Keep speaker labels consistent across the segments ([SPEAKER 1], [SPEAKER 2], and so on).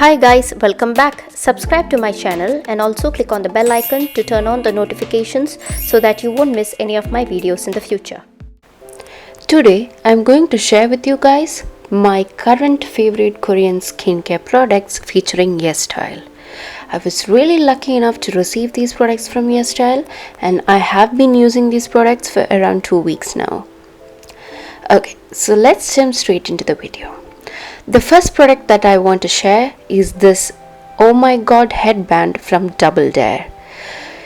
[SPEAKER 1] Hi guys, welcome back. Subscribe to my channel and also click on the bell icon to turn on the notifications so that you won't miss any of my videos in the future. Today I'm going to share with you guys my current favorite Korean skincare products featuring Yesstyle. I was really lucky enough to receive these products from Yesstyle and I have been using these products for around 2 weeks now. Okay, so let's jump straight into the video. The first product that I want to share is this oh my god headband from Nair.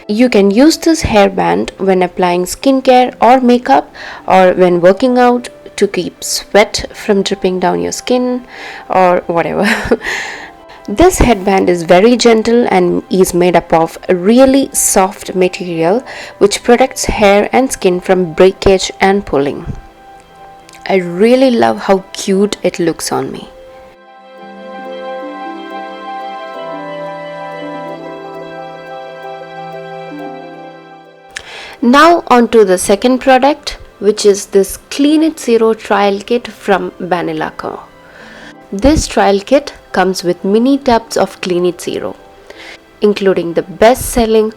[SPEAKER 1] You can use this hairband when applying skincare or makeup or when working out to keep sweat from dripping down your skin or whatever. This headband is very gentle and is made up of a really soft material which protects hair and skin from breakage and pulling. I really love how cute it looks on me. Now on to the second product, which is this Clean It Zero trial kit from Banila Co. This trial kit comes with mini tubs of Clean It Zero, including the best-selling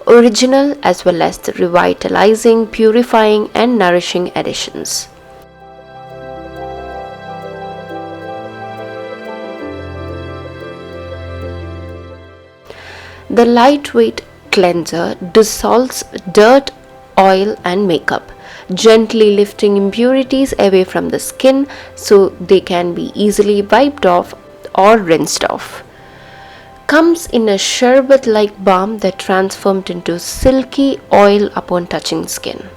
[SPEAKER 1] original as well as the revitalizing, purifying and nourishing additions. The lightweight cleanser dissolves dirt, oil and makeup, gently lifting impurities away from the skin so they can be easily wiped off or rinsed off. Comes in a sherbet-like balm that transformed into silky oil upon touching skin.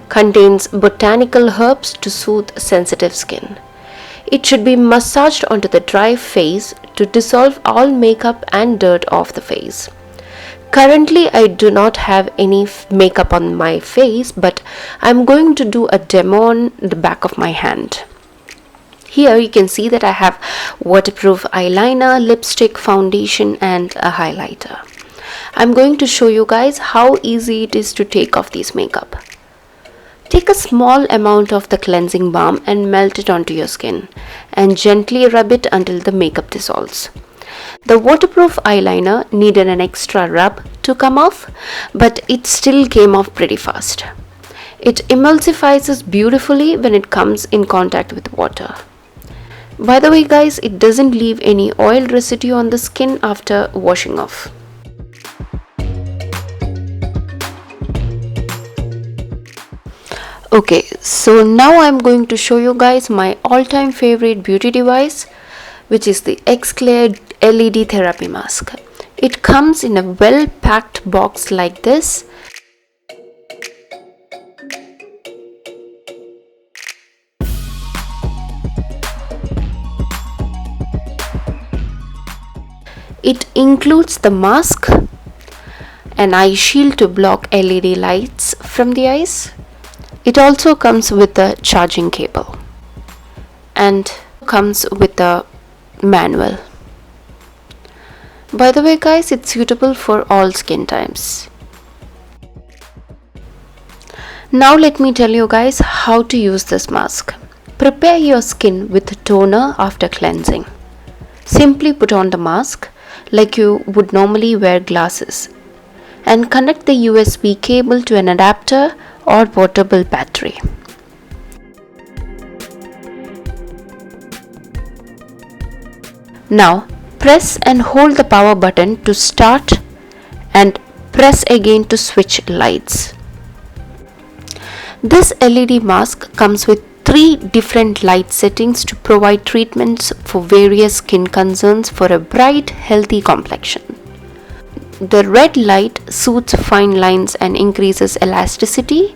[SPEAKER 1] Contains botanical herbs to soothe sensitive skin. It should be massaged onto the dry face to dissolve all makeup and dirt off the face. Currently, I do not have any makeup on my face, but I'm going to do a demo on the back of my hand. Here you can see that I have waterproof eyeliner, lipstick, foundation and a highlighter. I'm going to show you guys how easy it is to take off these makeup. Take a small amount of the cleansing balm and melt it onto your skin and gently rub it until the makeup dissolves. The waterproof eyeliner needed an extra rub to come off, but it still came off pretty fast. It emulsifies beautifully when it comes in contact with water. By the way guys, it doesn't leave any oil residue on the skin after washing off. Okay, so now I'm going to show you guys my all-time favorite beauty device, which is the X-Clear LED Therapy Mask. It comes in a well-packed box like this. It includes the mask, an eye shield to block LED lights from the eyes. It also comes with a charging cable and comes with a manual. By the way guys, it's suitable for all skin types. Now let me tell you guys how to use this mask. Prepare your skin with a toner after cleansing. Simply put on the mask like you would normally wear glasses and connect the USB cable to an adapter or portable battery. Now press and hold the power button to start and press again to switch lights. This LED mask comes with 3 different light settings to provide treatments for various skin concerns for a bright, healthy complexion. The red light soothes fine lines and increases elasticity.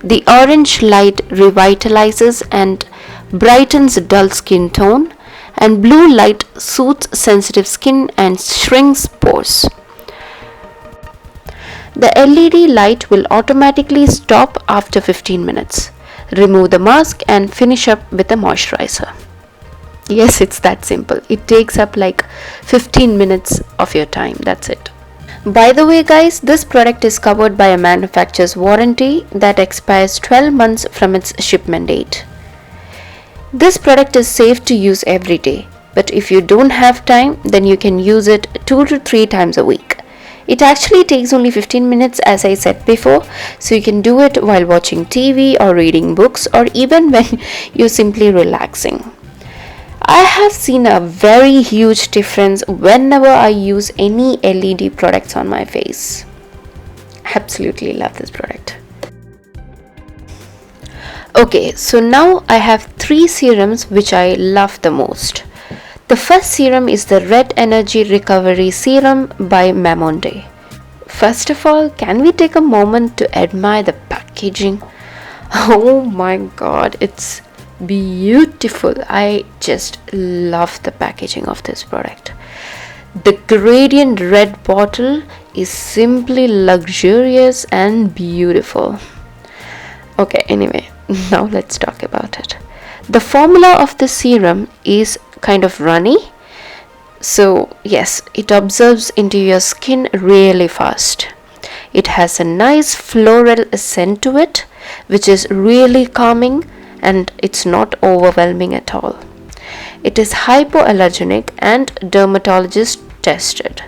[SPEAKER 1] The orange light revitalizes and brightens dull skin tone. And blue light soothes sensitive skin and shrinks pores. The LED light will automatically stop after 15 minutes. Remove the mask and finish up with a moisturizer. Yes, it's that simple. It takes up like 15 minutes of your time. That's it. By the way guys, this product is covered by a manufacturer's warranty that expires 12 months from its shipment date. This product is safe to use every day. But if you don't have time, then you can use it 2 to 3 times a week. It actually takes only 15 minutes, as I said before, so you can do it while watching TV or reading books, or even when you're simply relaxing. I have seen a very huge difference whenever I use any LED products on my face. Absolutely love this product. Okay, so now I have 3 serums which I love the most. The first serum is the Red Energy Recovery Serum by MamthaNair. First of all, can we take a moment to admire the packaging? Oh my god, it's beautiful. I just love the packaging of this product. The gradient red bottle is simply luxurious and beautiful. Okay, anyway, now let's talk about it. The formula of the serum is kind of runny. So yes, it absorbs into your skin really fast. It has a nice floral scent to it, which is really calming, and it's not overwhelming at all. It is hypoallergenic and dermatologist tested.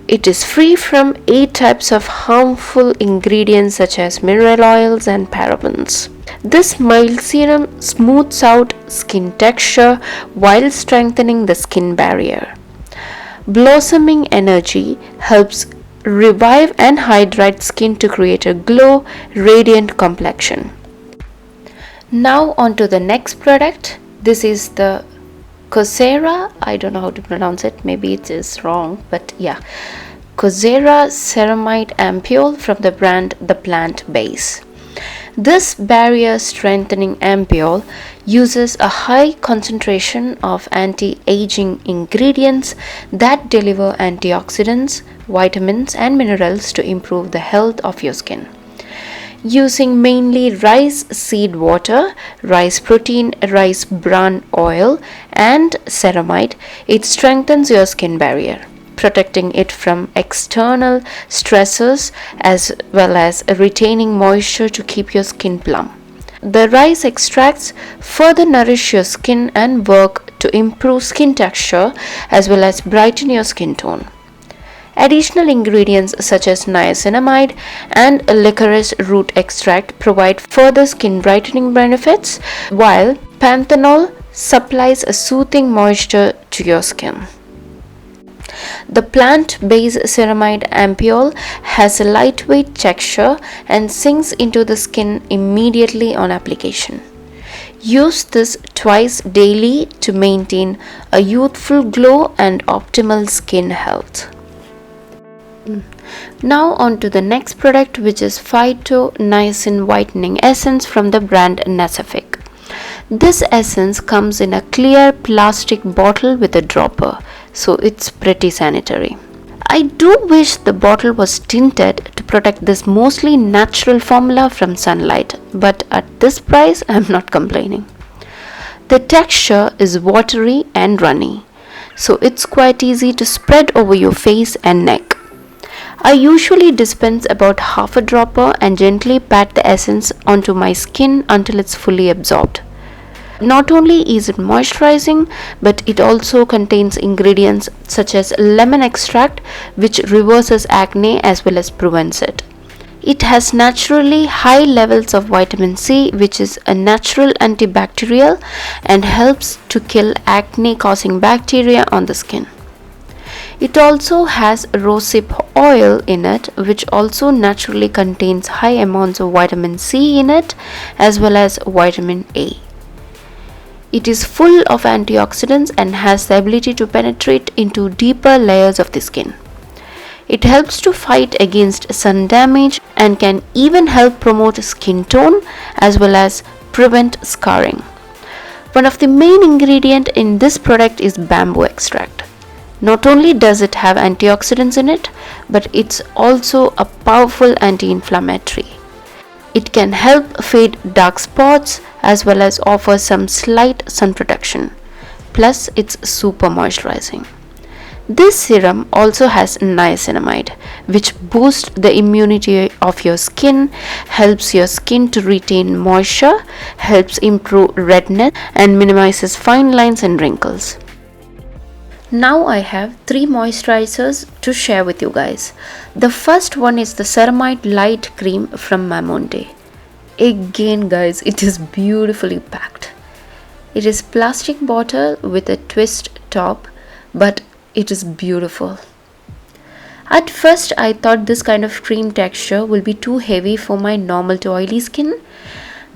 [SPEAKER 1] It is free from 8 types of harmful ingredients such as mineral oils and parabens. This mild serum smooths out skin texture while strengthening the skin barrier. Blossoming Energy helps revive and hydrate skin to create a glow, radiant complexion. Now on to the next product. This is the Coursera, I don't know how to pronounce it, maybe it is wrong, but yeah, Coursera Ceramide Ampule from the brand The Plant Base. This barrier strengthening ampule uses a high concentration of anti-aging ingredients that deliver antioxidants, vitamins and minerals to improve the health of your skin. Using mainly rice seed water, rice protein, rice bran oil and ceramide, it strengthens your skin barrier, protecting it from external stressors as well as retaining moisture to keep your skin plump. The rice extracts further nourish your skin and work to improve skin texture as well as brighten your skin tone. Additional ingredients such as niacinamide and licorice root extract provide further skin brightening benefits, while panthenol supplies a soothing moisture to your skin. The plant-based ceramide ampule has a lightweight texture and sinks into the skin immediately on application. Use this twice daily to maintain a youthful glow and optimal skin health. Now on to the next product, which is Phyto Niacin Whitening Essence from the brand Nasafic. This essence comes in a clear plastic bottle with a dropper, so it's pretty sanitary. I do wish the bottle was tinted to protect this mostly natural formula from sunlight, but at this price I'm not complaining. The texture is watery and runny, so it's quite easy to spread over your face and neck. I usually dispense about half a dropper and gently pat the essence onto my skin until it's fully absorbed. Not only is it moisturizing, but it also contains ingredients such as lemon extract, which reverses acne as well as prevents it. It has naturally high levels of vitamin C, which is a natural antibacterial and helps to kill acne causing bacteria on the skin. It also has rosehip oil in it, which also naturally contains high amounts of vitamin C in it as well as vitamin A. It is full of antioxidants and has the ability to penetrate into deeper layers of the skin. It helps to fight against sun damage and can even help promote skin tone as well as prevent scarring. One of the main ingredients in this product is bamboo extract. Not only does it have antioxidants in it, but it's also a powerful anti-inflammatory. It can help fade dark spots as well as offer some slight sun protection. Plus, it's super moisturizing. This serum also has niacinamide, which boosts the immunity of your skin, helps your skin to retain moisture, helps improve redness, and minimizes fine lines and wrinkles. Now I have 3 moisturizers to share with you guys. The first one is the Ceramide Light Cream from MamthaNair. Again guys, it is beautifully packed. It is plastic bottle with a twist top, but it is beautiful. At first I thought this kind of cream texture will be too heavy for my normal to oily skin,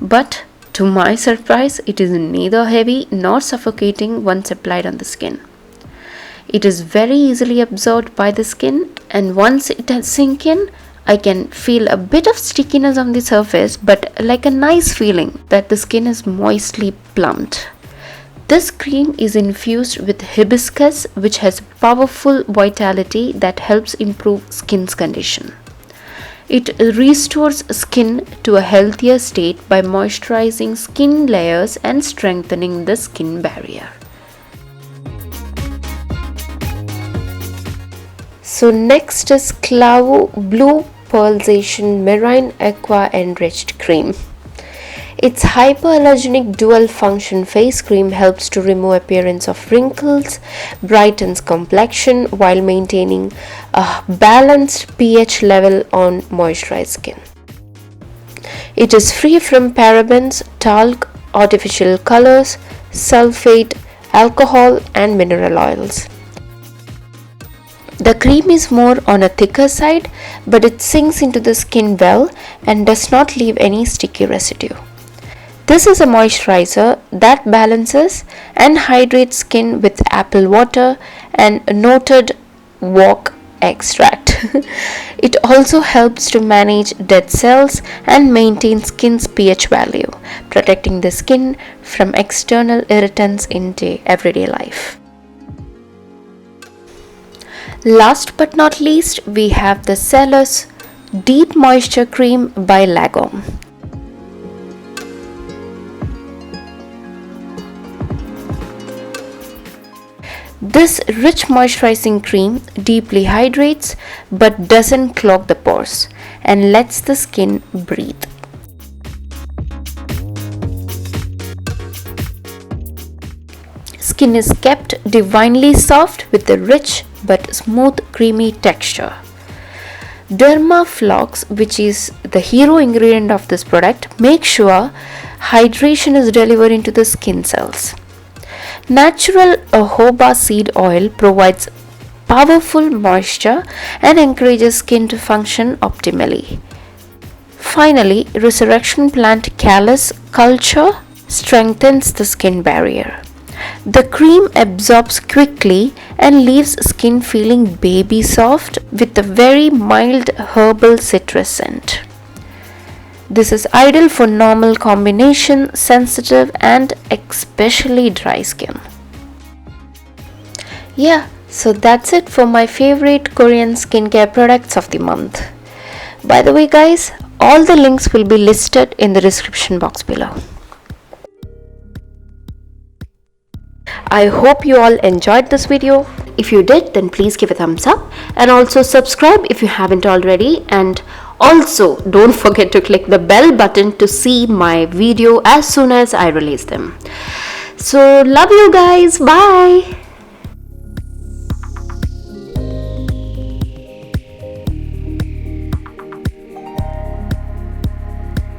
[SPEAKER 1] but to my surprise it is neither heavy nor suffocating once applied on the skin. It is very easily absorbed by the skin, and once it has sink in, I can feel a bit of stickiness on the surface, but like a nice feeling that the skin is moistly plumped. This cream is infused with hibiscus, which has powerful vitality that helps improve skin's condition. It restores skin to a healthier state by moisturizing skin layers and strengthening the skin barrier. So next is Clavo Blue Pulsation Marine Aqua Enriched Cream. Its hypoallergenic dual function face cream helps to remove appearance of wrinkles, brightens complexion while maintaining a balanced pH level on moisturized skin. It is free from parabens, talc, artificial colors, sulfate, alcohol and mineral oils. The cream is more on a thicker side, but it sinks into the skin well and does not leave any sticky residue. This is a moisturizer that balances and hydrates skin with apple water and noted wok extract. It also helps to manage dead cells and maintain skin's pH value, protecting the skin from external irritants in everyday life. Last but not least, we have the Cellus Deep Moisture Cream by Lagom. This rich moisturizing cream deeply hydrates but doesn't clog the pores and lets the skin breathe. Skin is kept divinely soft with a rich but smooth creamy texture. Dermaflox, which is the hero ingredient of this product, makes sure hydration is delivered into the skin cells. Natural jojoba seed oil provides powerful moisture and encourages skin to function optimally. Finally, resurrection plant callus culture strengthens the skin barrier. The cream absorbs quickly and leaves skin feeling baby soft with a very mild herbal citrus scent. This is ideal for normal combination, sensitive and especially dry skin. Yeah, so that's it for my favorite Korean skincare products of the month. By the way guys, all the links will be listed in the description box below. I hope you all enjoyed this video. If you did, then please give a thumbs up and also subscribe if you haven't already, and also don't forget to click the bell button to see my video as soon as I release them. So love you guys, bye.